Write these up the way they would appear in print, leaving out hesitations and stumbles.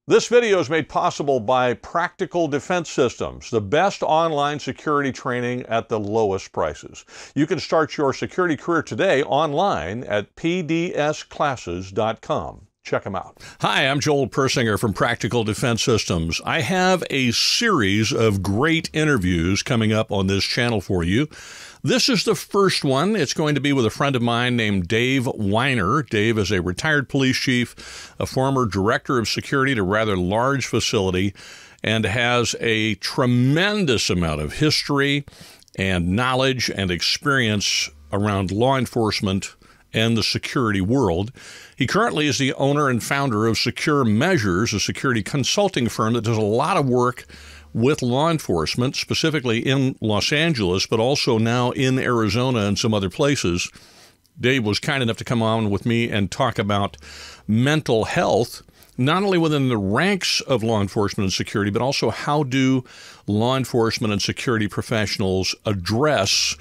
This video is made possible by Practical Defense Systems, the best online security training at the lowest prices. You can start your security career today online at pdsclasses.com. Check them out. Hi, I'm Joel Persinger from Practical Defense Systems. I have a series of great interviews coming up on this channel for you. This is the first one. It's going to be with a friend of mine named Dave Weiner. Dave is a retired police chief, a former director of security at a rather large facility, and has a tremendous amount of history and knowledge and experience around law enforcement and the security world. He currently is the owner and founder of Secure Measures, a security consulting firm that does a lot of work with law enforcement, specifically in Los Angeles, but also now in Arizona and some other places. Dave was kind enough to come on with me and talk about mental health, not only within the ranks of law enforcement and security, but also how do law enforcement and security professionals address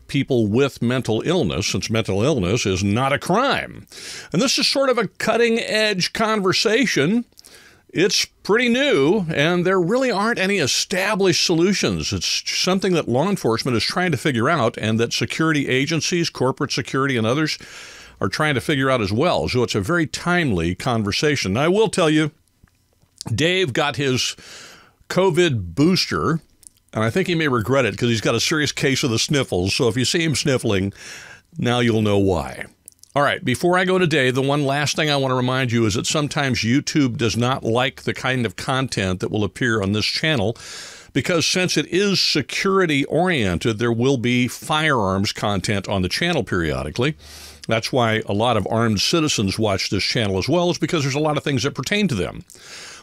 people with mental illness, since mental illness is not a crime. And this is sort of a cutting-edge conversation. It's pretty new, and there really aren't any established solutions. It's something that law enforcement is trying to figure out, and that security agencies, corporate security, and others are trying to figure out as well. So it's a very timely conversation. Now, I will tell you, Dave got his COVID booster, and I think he may regret it because he's got a serious case of the sniffles. So if you see him sniffling, now you'll know why. All right, before I go to Dave, the one last thing I want to remind you is that sometimes YouTube does not like the kind of content that will appear on this channel because since it is security-oriented, there will be firearms content on the channel periodically. That's why a lot of armed citizens watch this channel as well, is because there's a lot of things that pertain to them.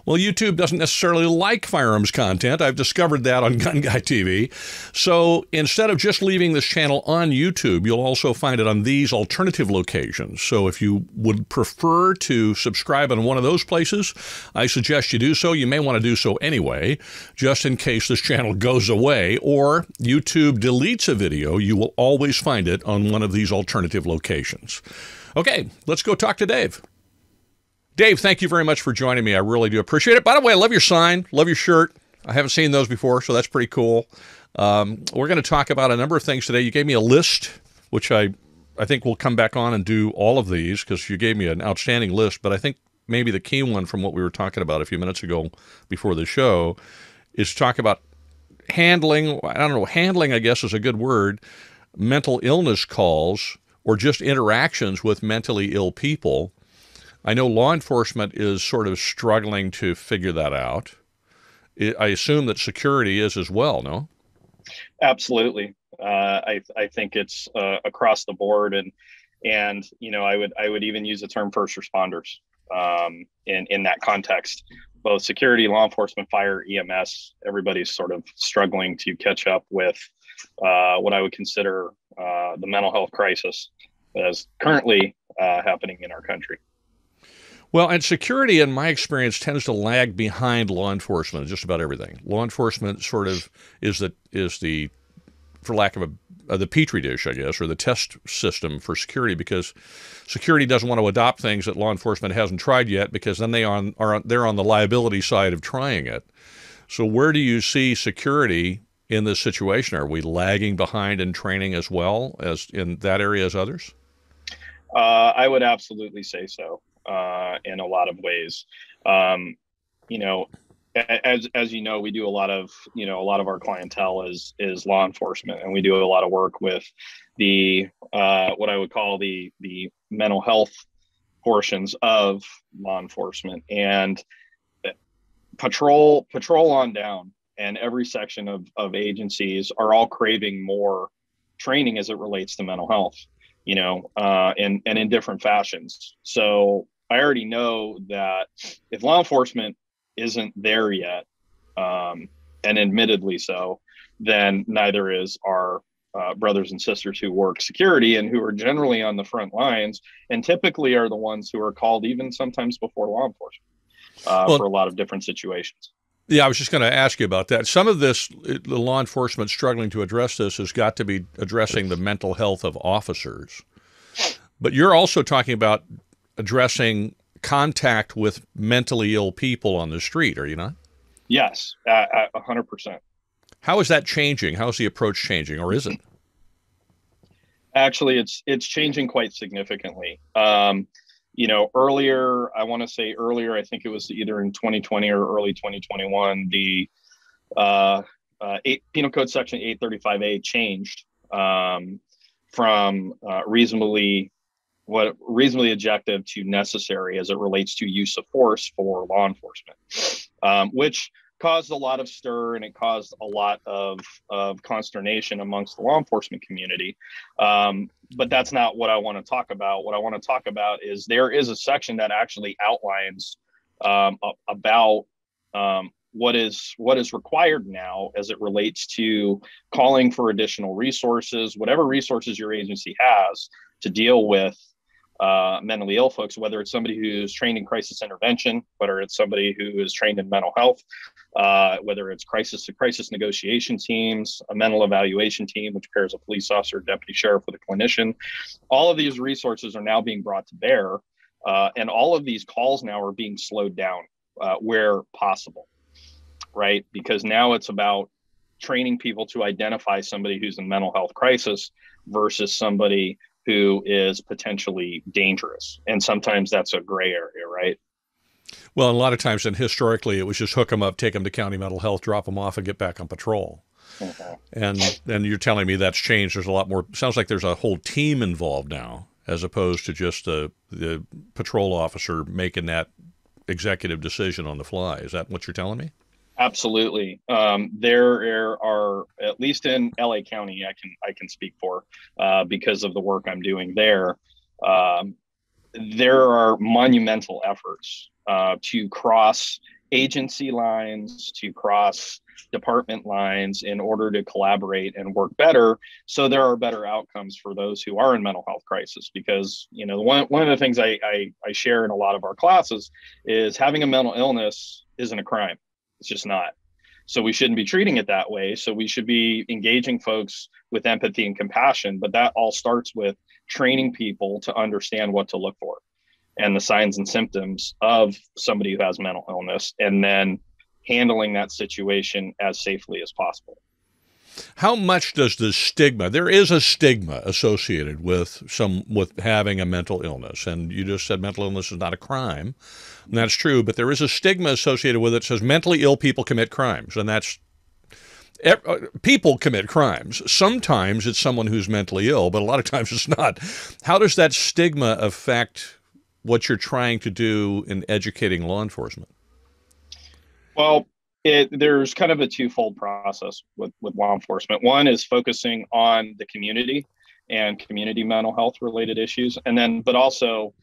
Well, YouTube doesn't necessarily like firearms content. I've discovered that on Gun Guy TV. So instead of just leaving this channel on YouTube, you'll also find it on these alternative locations. So if you would prefer to subscribe on one of those places, I suggest you do so. You may want to do so anyway, just in case this channel goes away or YouTube deletes a video, you will always find it on one of these alternative locations. Okay, let's go talk to Dave. Dave, thank you very much for joining me. I really do appreciate it. By the way, I love your sign, love your shirt. I haven't seen those before, so that's pretty cool. We're going to talk about a number of things today. You gave me a list, which I think we'll come back on and do all of these because you gave me an outstanding list. But I think maybe the key one from what we were talking about a few minutes ago before the show is to talk about handling, I don't know, handling I guess is a good word, mental illness calls or just interactions with mentally ill people. I know law enforcement is sort of struggling to figure that out. I assume that security is as well, no? Absolutely. I think it's across the board, and you know, I would even use the term first responders in that context. Both security, law enforcement, fire, EMS, everybody's sort of struggling to catch up with what I would consider the mental health crisis that is currently happening in our country. Well, and security, in my experience, tends to lag behind law enforcement in just about everything. Law enforcement sort of is the, for lack of the petri dish, I guess, or the test system for security, because security doesn't want to adopt things that law enforcement hasn't tried yet, because then they're on the liability side of trying it. So where do you see security in this situation? Are we lagging behind in training as well as in that area as others? I would absolutely say so. In a lot of ways, you know, as you know, we do a lot of our clientele is law enforcement, and we do a lot of work with the what I would call the mental health portions of law enforcement, and patrol on down, and every section of agencies are all craving more training as it relates to mental health, you know, and in different fashions. So I already know that if law enforcement isn't there yet, and admittedly so, then neither is our brothers and sisters who work security and who are generally on the front lines and typically are the ones who are called even sometimes before law enforcement for a lot of different situations. Yeah, I was just going to ask you about that. Some of this, the law enforcement struggling to address this has got to be addressing the mental health of officers. But you're also talking about addressing contact with mentally ill people on the street, are you not? Yes, 100%. How is that changing? How is the approach changing, or is it? Actually, it's changing quite significantly. Earlier, I think it was either in 2020 or early 2021, the Penal Code Section 835A changed from reasonably objective to necessary as it relates to use of force for law enforcement, which caused a lot of stir, and it caused a lot of consternation amongst the law enforcement community. But that's not what I want to talk about. What I want to talk about is there is a section that actually outlines about what is required now as it relates to calling for additional resources, whatever resources your agency has to deal with mentally ill folks, whether it's somebody who's trained in crisis intervention, whether it's somebody who is trained in mental health, whether it's crisis to crisis negotiation teams, a mental evaluation team, which pairs a police officer, deputy sheriff with a clinician. All of these resources are now being brought to bear, and all of these calls now are being slowed down where possible, right? Because now it's about training people to identify somebody who's in mental health crisis versus somebody who is potentially dangerous. And sometimes that's a gray area, right? Well, a lot of times, and historically, it was just hook them up, take them to county mental health, drop them off, and get back on patrol. And you're telling me that's changed. There's a lot more. Sounds like there's a whole team involved now, as opposed to just the patrol officer making that executive decision on the fly. Is that what you're telling me? Absolutely. There are, at least in LA County, I can speak for because of the work I'm doing there. There are monumental efforts to cross agency lines, to cross department lines in order to collaborate and work better. So there are better outcomes for those who are in mental health crisis, because, one of the things I share in a lot of our classes is having a mental illness isn't a crime. It's just not. So we shouldn't be treating it that way. So we should be engaging folks with empathy and compassion. But that all starts with training people to understand what to look for and the signs and symptoms of somebody who has mental illness, and then handling that situation as safely as possible. How much does the stigma, there is a stigma associated with having a mental illness, and you just said mental illness is not a crime, and that's true, but there is a stigma associated with it that says mentally ill people commit crimes, and that's, people commit crimes. Sometimes it's someone who's mentally ill, but a lot of times it's not. How does that stigma affect what you're trying to do in educating law enforcement? Well, there's kind of a twofold process with law enforcement. One is focusing on the community and community mental health related issues, but also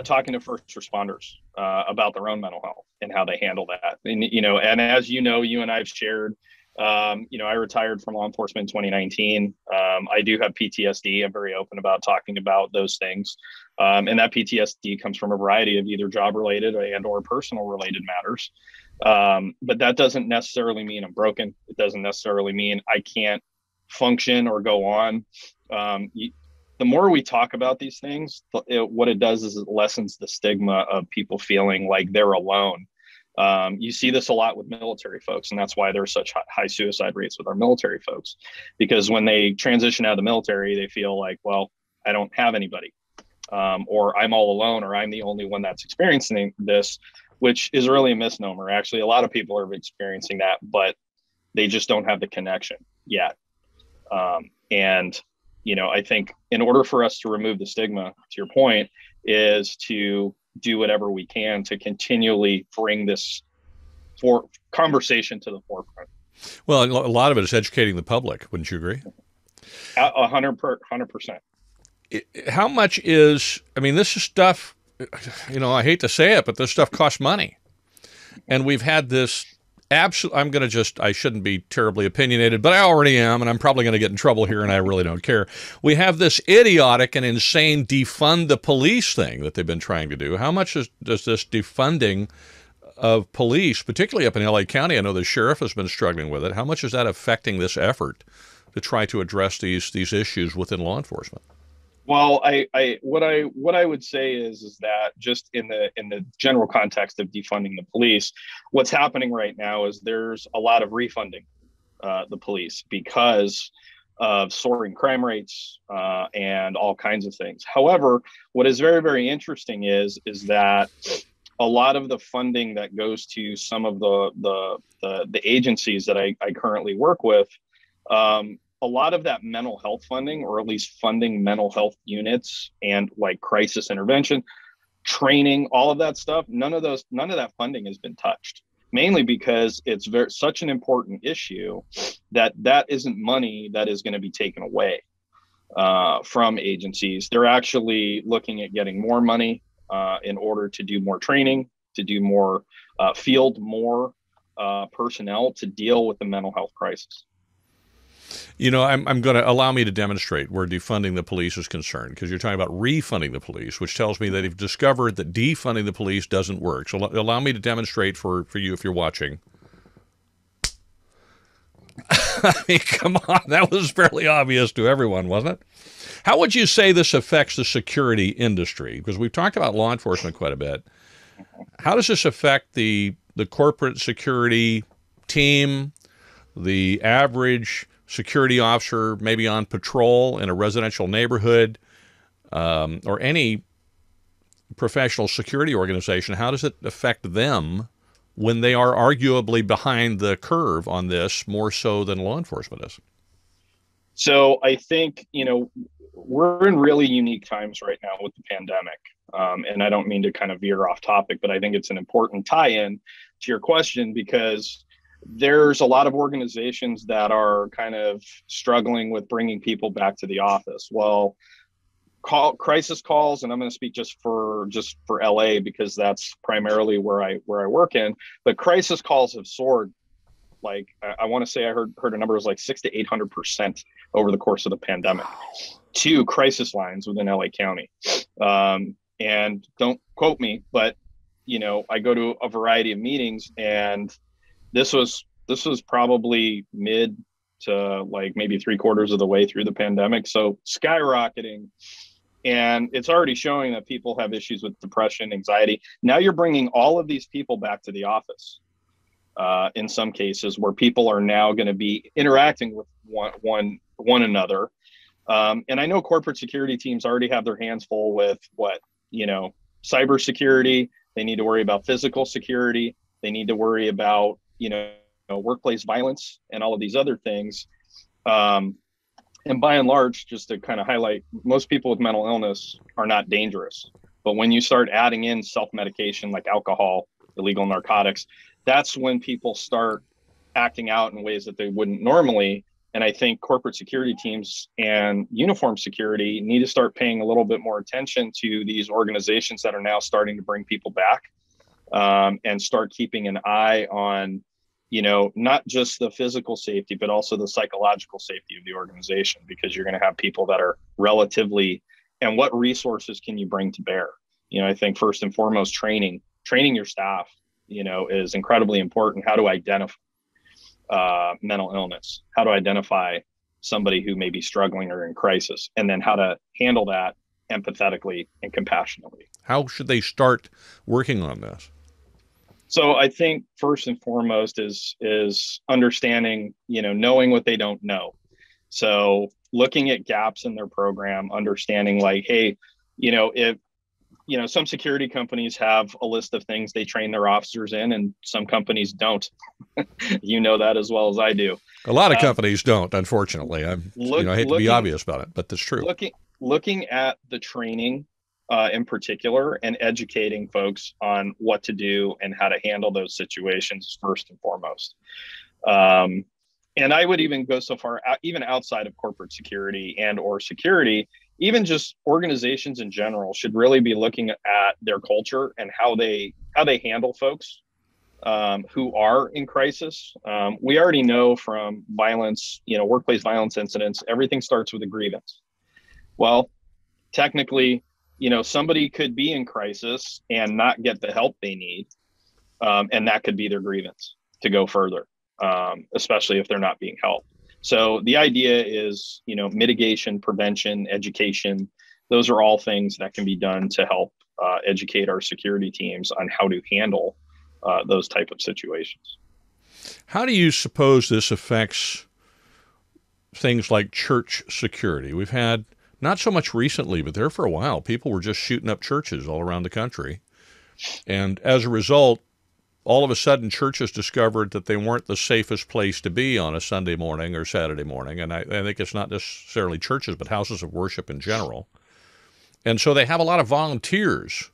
talking to first responders about their own mental health and how they handle that. And as you and I've shared, I retired from law enforcement in 2019. I do have PTSD. I'm very open about talking about those things. And that PTSD comes from a variety of either job related and or personal related matters. But that doesn't necessarily mean I'm broken. It doesn't necessarily mean I can't function or go on. The more we talk about these things, what it does is it lessens the stigma of people feeling like they're alone. You see this a lot with military folks, and that's why there's such high suicide rates with our military folks, because when they transition out of the military, they feel like, well, I don't have anybody, or I'm all alone, or I'm the only one that's experiencing this, which is really a misnomer. Actually, a lot of people are experiencing that, but they just don't have the connection yet. I think in order for us to remove the stigma, to your point, is to do whatever we can to continually bring this conversation to the forefront. Well, a lot of it is educating the public. Wouldn't you agree? 100%. How much is, this is stuff, I hate to say it, but this stuff costs money. And we've had this I shouldn't be terribly opinionated, but I already am, and I'm probably going to get in trouble here, and I really don't care. We have this idiotic and insane defund the police thing that they've been trying to do. How much does this defunding of police, particularly up in LA County, I know the sheriff has been struggling with it, how much is that affecting this effort to try to address these issues within law enforcement? Well, what I would say is that just in the general context of defunding the police, what's happening right now is there's a lot of refunding the police because of soaring crime rates and all kinds of things. However, what is very, very interesting is that a lot of the funding that goes to some of the agencies that I currently work with, a lot of that mental health funding, or at least funding mental health units and like crisis intervention, training, all of that stuff, none of that funding has been touched. Mainly because it's such an important issue that isn't money that is going to be taken away from agencies. They're actually looking at getting more money in order to do more training, to do more field more personnel to deal with the mental health crisis. You know, I'm going to allow me to demonstrate where defunding the police is concerned, because you're talking about refunding the police, which tells me that you've discovered that defunding the police doesn't work. So allow me to demonstrate for you if you're watching. I mean, come on, that was fairly obvious to everyone, wasn't it? How would you say this affects the security industry? Because we've talked about law enforcement quite a bit. How does this affect the corporate security team, the average security officer maybe on patrol in a residential neighborhood, or any professional security organization? How does it affect them when they are arguably behind the curve on this more so than law enforcement is? So I think, we're in really unique times right now with the pandemic. And I don't mean to kind of veer off topic, but I think it's an important tie-in to your question, because there's a lot of organizations that are kind of struggling with bringing people back to the office. Well, crisis calls, and I'm going to speak just for LA because that's primarily where I work in. But crisis calls have soared. Like I want to say I heard a number was like 600 to 800% over the course of the pandemic to crisis lines within LA County. And don't quote me, but I go to a variety of meetings, and this was probably mid to like maybe 3/4 of the way through the pandemic. So skyrocketing. And it's already showing that people have issues with depression, anxiety. Now you're bringing all of these people back to the office in some cases, where people are now going to be interacting with one another. And I know corporate security teams already have their hands full with cybersecurity. They need to worry about physical security. They need to worry about, workplace violence and all of these other things. And by and large, just to kind of highlight, most people with mental illness are not dangerous. But when you start adding in self-medication like alcohol, illegal narcotics, that's when people start acting out in ways that they wouldn't normally. And I think corporate security teams and uniform security need to start paying a little bit more attention to these organizations that are now starting to bring people back, and start keeping an eye on, not just the physical safety, but also the psychological safety of the organization, because you're going to have people that are relatively, and what resources can you bring to bear? I think first and foremost, training your staff, is incredibly important. How to identify mental illness, how to identify somebody who may be struggling or in crisis, and then how to handle that empathetically and compassionately. How should they start working on this? So I think first and foremost is understanding, knowing what they don't know. So looking at gaps in their program, understanding like, hey, if some security companies have a list of things they train their officers in, and some companies don't. That as well as I do. A lot of companies don't, unfortunately. I hate to be obvious about it, but that's true. Looking at the training in particular, and educating folks on what to do and how to handle those situations first and foremost. And I would even go so far, even outside of corporate security and or security, even just organizations in general should really be looking at their culture and how they handle folks who are in crisis. We already know from violence, workplace violence incidents, everything starts with a grievance. Well, technically, somebody could be in crisis and not get the help they need. And that could be their grievance to go further, especially if they're not being helped. So the idea is, mitigation, prevention, education, Those are all things that can be done to help educate our security teams on how to handle those type of situations. How do you suppose this affects things like church security? We've had, not so much recently, but there for a while, people were just shooting up churches all around the country. And as a result, all of a sudden, churches discovered that they weren't the safest place to be on a Sunday morning or Saturday morning. And I think it's not necessarily churches, but houses of worship in general. And so they have a lot of volunteers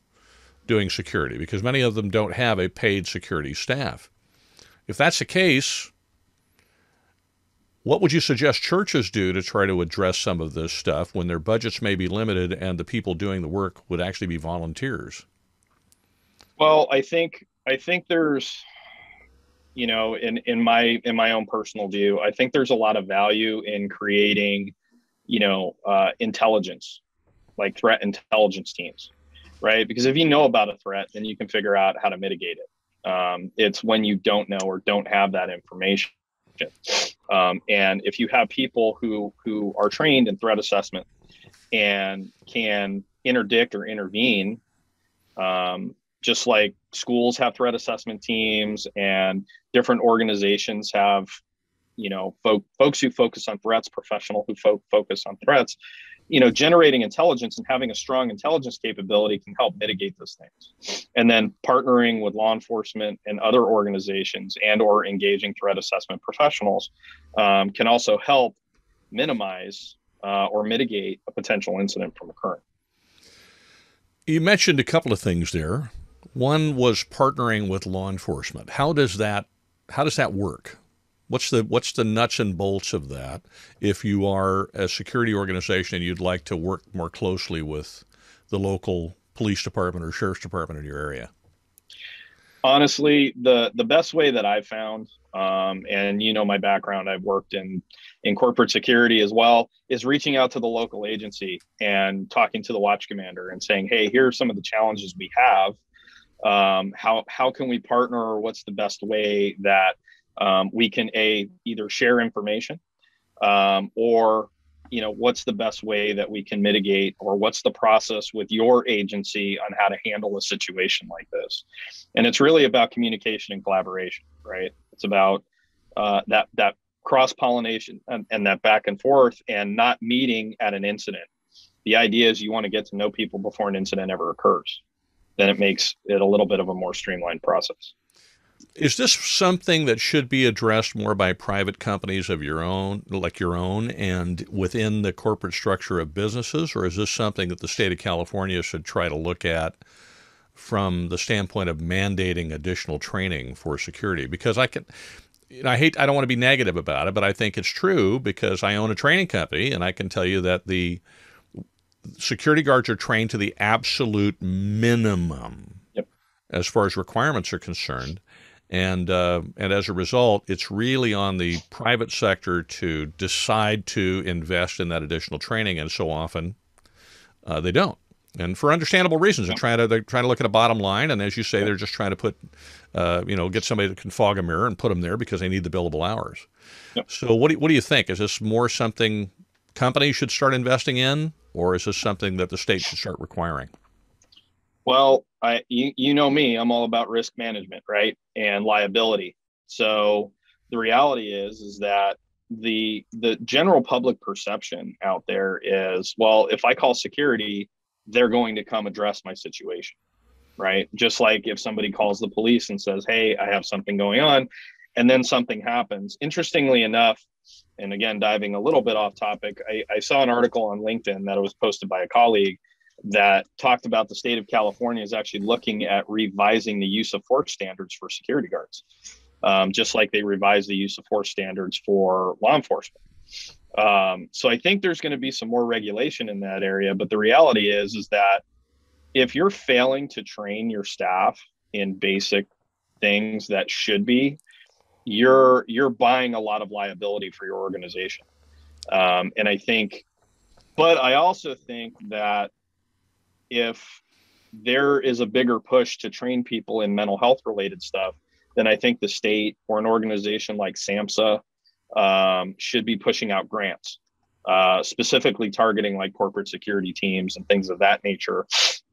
doing security because many of them don't have a paid security staff. If that's the case, what would you suggest churches do to try to address some of this stuff when their budgets may be limited and the people doing the work would actually be volunteers? Well, I think there's, in my own personal view, I think there's a lot of value in creating, intelligence, like threat intelligence teams, right? Because if you know about a threat, then you can figure out how to mitigate it. It's when you don't know or don't have that information. And if you have people who are trained in threat assessment and can interdict or intervene, just like schools have threat assessment teams and different organizations have, folks who focus on threats, professional who focus on threats, generating intelligence and having a strong intelligence capability can help mitigate those things. And then partnering with law enforcement and other organizations and or engaging threat assessment professionals can also help minimize or mitigate a potential incident from occurring. You mentioned a couple of things there. One was partnering with law enforcement. How does that work? What's the nuts and bolts of that if you are a security organization and you'd like to work more closely with the local police department or sheriff's department in your area? Honestly, the best way that I've found, and my background, I've worked in corporate security as well, is reaching out to the local agency and talking to the watch commander and saying, hey, here are some of the challenges we have. How can we partner, or what's the best way that we can either share information or what's the best way that we can mitigate, or what's the process with your agency on how to handle a situation like this. And it's really about communication and collaboration, right? It's about that cross-pollination and that back and forth, and not meeting at an incident. The idea is you want to get to know people before an incident ever occurs. Then it makes it a little bit of a more streamlined process. Is this something that should be addressed more by private companies of your own, like your own, and within the corporate structure of businesses? Or is this something that the state of California should try to look at from the standpoint of mandating additional training for security? Because I don't want to be negative about it, but I think it's true because I own a training company, and I can tell you that the security guards are trained to the absolute minimum as far as requirements are concerned. And as a result, it's really on the private sector to decide to invest in that additional training, and so often they don't. And for understandable reasons, they're trying to look at a bottom line, and as you say, they're just trying to put, get somebody that can fog a mirror and put them there because they need the billable hours. Yep. So what do you think? Is this more something companies should start investing in, or is this something that the state should start requiring? Well, you know me, I'm all about risk management, right? And liability. So the reality is that the general public perception out there is, well, if I call security, they're going to come address my situation, right? Just like if somebody calls the police and says, hey, I have something going on, and then something happens. Interestingly enough, and again, diving a little bit off topic, I saw an article on LinkedIn that was posted by a colleague that talked about the state of California is actually looking at revising the use of force standards for security guards, just like they revised the use of force standards for law enforcement. So I think there's going to be some more regulation in that area. But the reality is that if you're failing to train your staff in basic things that should be, you're buying a lot of liability for your organization. And I also think that if there is a bigger push to train people in mental health related stuff, then I think the state or an organization like SAMHSA should be pushing out grants specifically targeting like corporate security teams and things of that nature,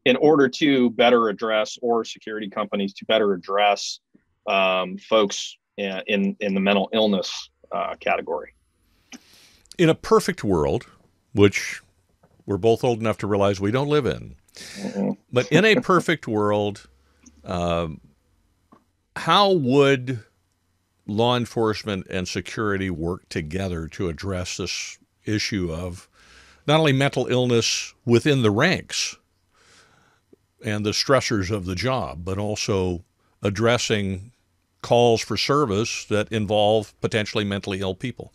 in order to better address, or security companies to better address folks in the mental illness category. In a perfect world, which we're both old enough to realize we don't live in, but in a perfect world, how would law enforcement and security work together to address this issue of not only mental illness within the ranks and the stressors of the job, but also addressing calls for service that involve potentially mentally ill people?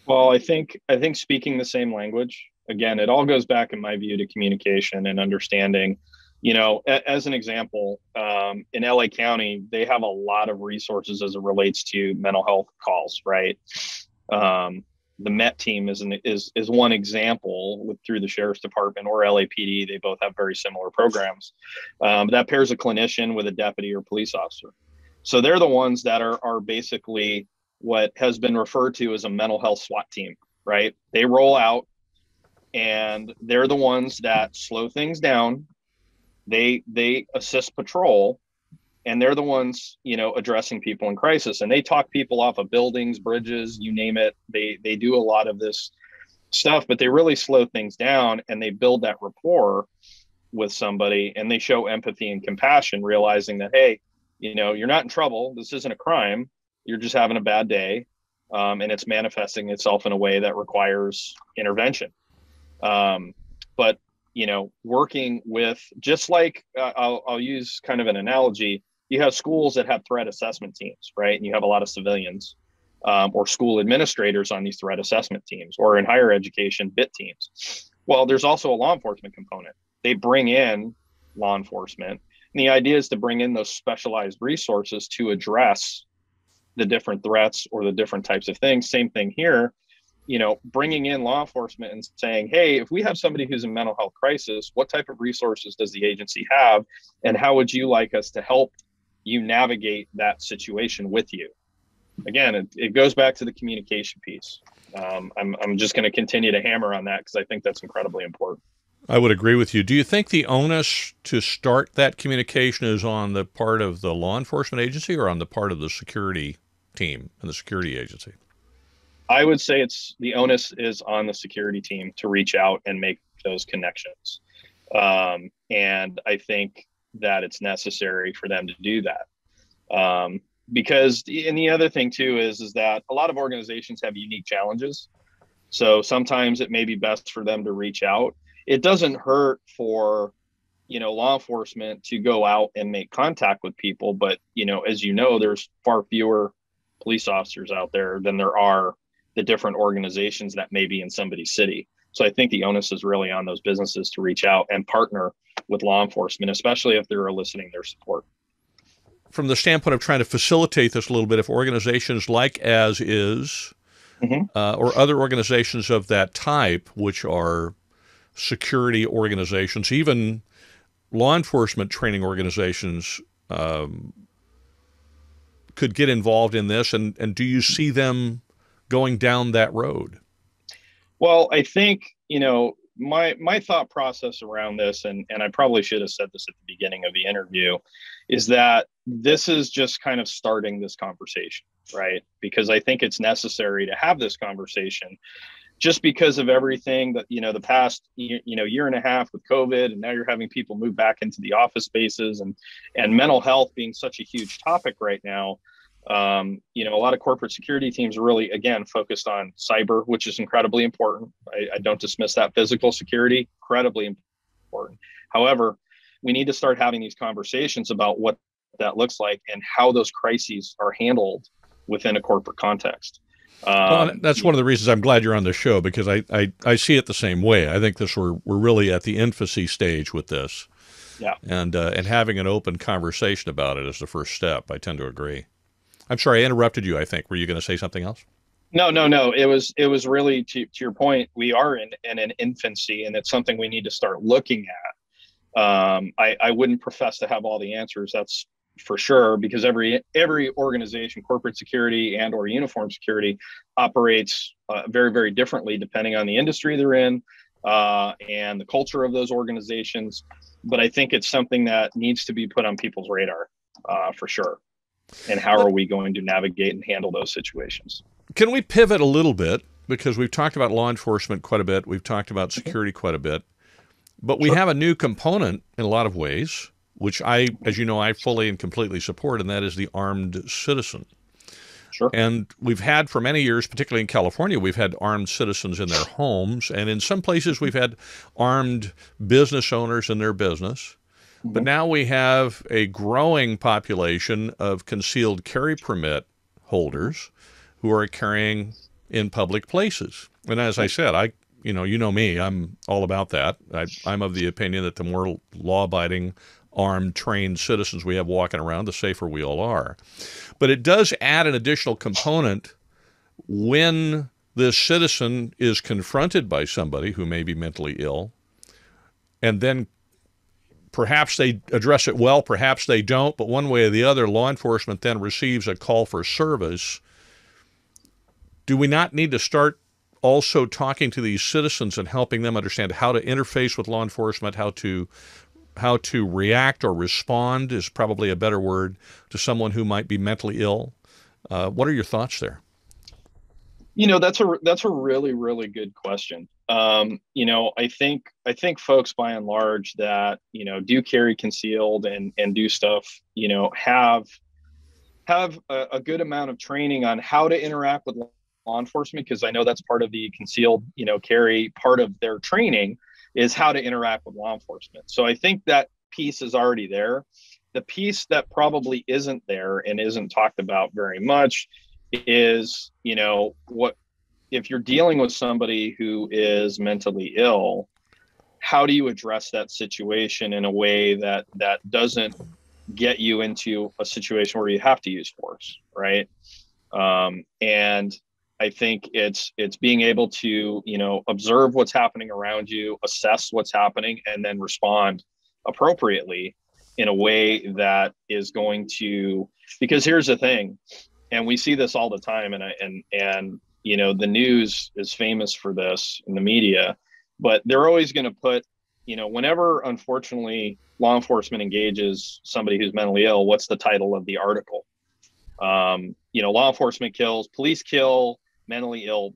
Well, I think speaking the same language, again, it all goes back in my view to communication and understanding. As an example, in LA County, they have a lot of resources as it relates to mental health calls, right? The MET team is one example through the Sheriff's Department or LAPD. They both have very similar programs that pairs a clinician with a deputy or police officer. So they're the ones that are basically what has been referred to as a mental health SWAT team, right? They roll out and they're the ones that slow things down. They assist patrol, and they're the ones, addressing people in crisis. And they talk people off of buildings, bridges, you name it. They do a lot of this stuff, but they really slow things down, and they build that rapport with somebody, and they show empathy and compassion, realizing that, hey, you're not in trouble. This isn't a crime. You're just having a bad day. And it's manifesting itself in a way that requires intervention. But working with, just like I'll use kind of an analogy. You have schools that have threat assessment teams, right? And you have a lot of civilians or school administrators on these threat assessment teams, or in higher education, BIT teams. Well, there's also a law enforcement component. They bring in law enforcement. And the idea is to bring in those specialized resources to address the different threats or the different types of things. Same thing here. Bringing in law enforcement and saying, hey, if we have somebody who's in mental health crisis, what type of resources does the agency have? And how would you like us to help you navigate that situation with you? Again, it goes back to the communication piece. I'm just going to continue to hammer on that because I think that's incredibly important. I would agree with you. Do you think the onus to start that communication is on the part of the law enforcement agency or on the part of the security team and the security agency? I would say the onus is on the security team to reach out and make those connections. And I think that it's necessary for them to do that. Because, and the other thing too is that a lot of organizations have unique challenges. So sometimes it may be best for them to reach out. It doesn't hurt for, law enforcement to go out and make contact with people. But, as there's far fewer police officers out there than there are the different organizations that may be in somebody's city. So I think the onus is really on those businesses to reach out and partner with law enforcement, especially if they're eliciting their support. From the standpoint of trying to facilitate this a little bit, if organizations like As Is or other organizations of that type, which are security organizations, even law enforcement training organizations, could get involved in this, and do you see them going down that road? Well, I think, my thought process around this, and I probably should have said this at the beginning of the interview, is that this is just kind of starting this conversation, right? Because I think it's necessary to have this conversation just because of everything that, the past, year and a half with COVID, and now you're having people move back into the office spaces, and mental health being such a huge topic right now. A lot of corporate security teams are really, again, focused on cyber, which is incredibly important. I don't dismiss that. Physical security, incredibly important. However, we need to start having these conversations about what that looks like and how those crises are handled within a corporate context. Well, that's one of the reasons I'm glad you're on the show, because I see it the same way. I think we're really at the infancy stage with this. Yeah. And having an open conversation about it is the first step. I tend to agree. I'm sorry, I interrupted you, I think. Were you going to say something else? No. It was really to your point. We are in an infancy, and it's something we need to start looking at. I wouldn't profess to have all the answers. That's for sure, because every organization, corporate security and or uniform security, operates very, very differently depending on the industry they're in and the culture of those organizations. But I think it's something that needs to be put on people's radar for sure. And how are we going to navigate and handle those situations? Can we pivot a little bit? Because we've talked about law enforcement quite a bit. We've talked about security quite a bit. But we have a new component in a lot of ways, which as you know, I fully and completely support, and that is the armed citizen. Sure. And we've had for many years, particularly in California, we've had armed citizens in their homes. And in some places, we've had armed business owners in their business. But now we have a growing population of concealed carry permit holders who are carrying in public places. And as I said, you know me, I'm all about that. I'm of the opinion that the more law-abiding, armed, trained citizens we have walking around, the safer we all are. But it does add an additional component when this citizen is confronted by somebody who may be mentally ill, and then perhaps they address it well, perhaps they don't, but one way or the other, law enforcement then receives a call for service. Do we not need to start also talking to these citizens and helping them understand how to interface with law enforcement, how to react or respond is probably a better word to someone who might be mentally ill? What are your thoughts there? That's a really, really good question. I think folks by and large that, do carry concealed and do stuff, have a good amount of training on how to interact with law enforcement, because I know that's part of the concealed, carry part of their training is how to interact with law enforcement. So I think that piece is already there. The piece that probably isn't there and isn't talked about very much is, what if you're dealing with somebody who is mentally ill, how do you address that situation in a way that doesn't get you into a situation where you have to use force, right? And I think it's being able to, observe what's happening around you, assess what's happening, and then respond appropriately in a way that is going to, because here's the thing, and we see this all the time, and the news is famous for this in the media, but they're always going to put, whenever, unfortunately, law enforcement engages somebody who's mentally ill, what's the title of the article? Law enforcement kills, police kill mentally ill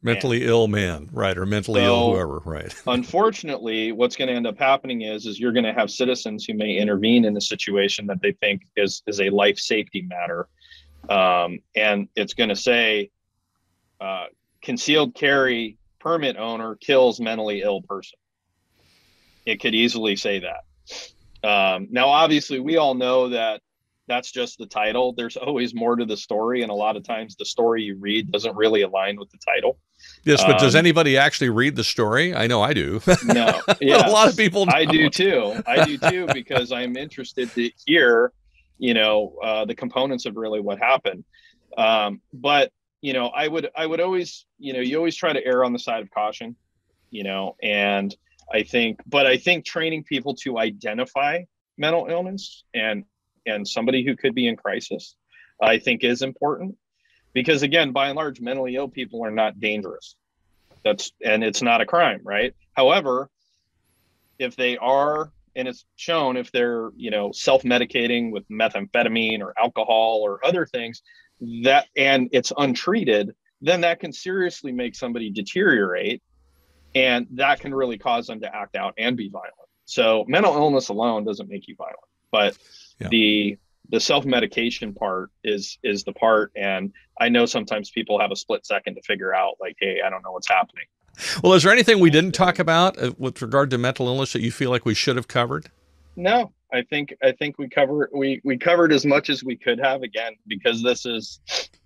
man, right, or mentally ill whoever, right. Unfortunately, what's going to end up happening is you're going to have citizens who may intervene in a situation that they think is a life safety matter, and it's going to say concealed carry permit owner kills mentally ill person. It could easily say that. Now, obviously, we all know that that's just the title. There's always more to the story, and a lot of times the story you read doesn't really align with the title. Yes, but does anybody actually read the story? I know I do. No, yeah, a lot of people don't. I do too, because I'm interested to hear, the components of really what happened. But I would always, you always try to err on the side of caution, and I think training people to identify mental illness and somebody who could be in crisis, I think is important, because again, by and large, mentally ill people are not dangerous. And it's not a crime, right? However, if they are, and it's shown, if they're, self-medicating with methamphetamine or alcohol or other things, and it's untreated, then that can seriously make somebody deteriorate, and that can really cause them to act out and be violent. So mental illness alone doesn't make you violent, but the self-medication part is the part. And I know sometimes people have a split second to figure out, like, hey, I don't know what's happening. Well, is there anything we didn't talk about with regard to mental illness that you feel like we should have covered? No, I think we covered as much as we could have, again, because this is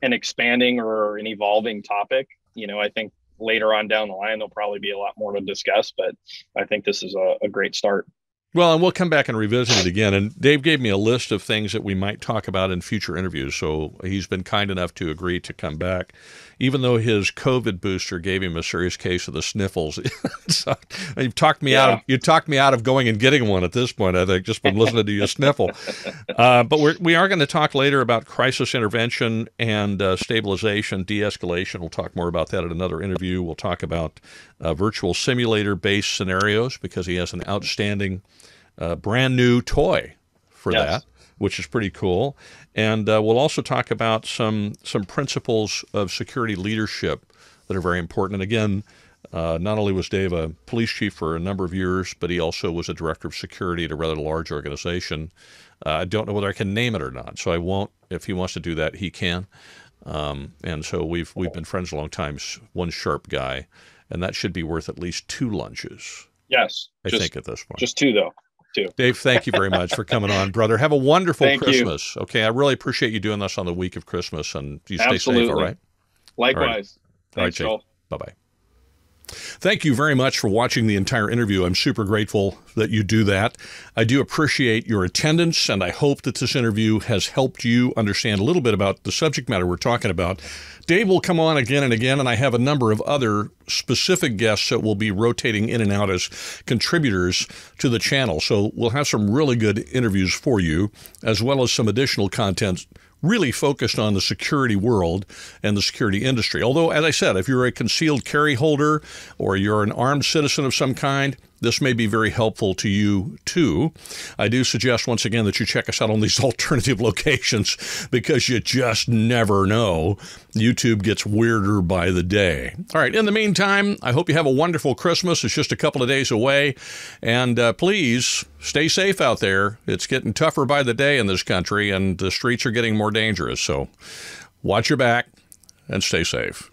an expanding or an evolving topic. I think later on down the line, there'll probably be a lot more to discuss, but I think this is a great start. Well, and we'll come back and revisit it again. And Dave gave me a list of things that we might talk about in future interviews. So he's been kind enough to agree to come back, even though his COVID booster gave him a serious case of the sniffles. So you've talked me out of, you talked me out of going and getting one at this point, I think, just from listening to you sniffle. But we are going to talk later about crisis intervention and stabilization, de-escalation. We'll talk more about that at another interview. We'll talk about virtual simulator-based scenarios, because he has an outstanding brand new toy for that, which is pretty cool. And we'll also talk about some principles of security leadership that are very important. And again, not only was Dave a police chief for a number of years, but he also was a director of security at a rather large organization. I don't know whether I can name it or not, so I won't. If he wants to do that, he can. And so we've been friends a long time. One sharp guy, and that should be worth at least 2 lunches. Yes, I think at this point. Just 2 though. Dave, thank you very much for coming on, brother. Have a wonderful Thank Christmas. You. Okay, I really appreciate you doing this on the week of Christmas, and you stay safe, all right? Likewise. All right, Joel. Bye-bye. Thank you very much for watching the entire interview. I'm super grateful that you do that. I do appreciate your attendance, and I hope that this interview has helped you understand a little bit about the subject matter we're talking about. Dave will come on again and again, and I have a number of other specific guests that will be rotating in and out as contributors to the channel. So we'll have some really good interviews for you, as well as some additional content really focused on the security world and the security industry. Although, as I said, if you're a concealed carry holder or you're an armed citizen of some kind, this may be very helpful to you too. I do suggest once again that you check us out on these alternative locations, because you just never know. YouTube gets weirder by the day. All right, in the meantime, I hope you have a wonderful Christmas. It's just a couple of days away. And please stay safe out there. It's getting tougher by the day in this country, and the streets are getting more dangerous. So watch your back and stay safe.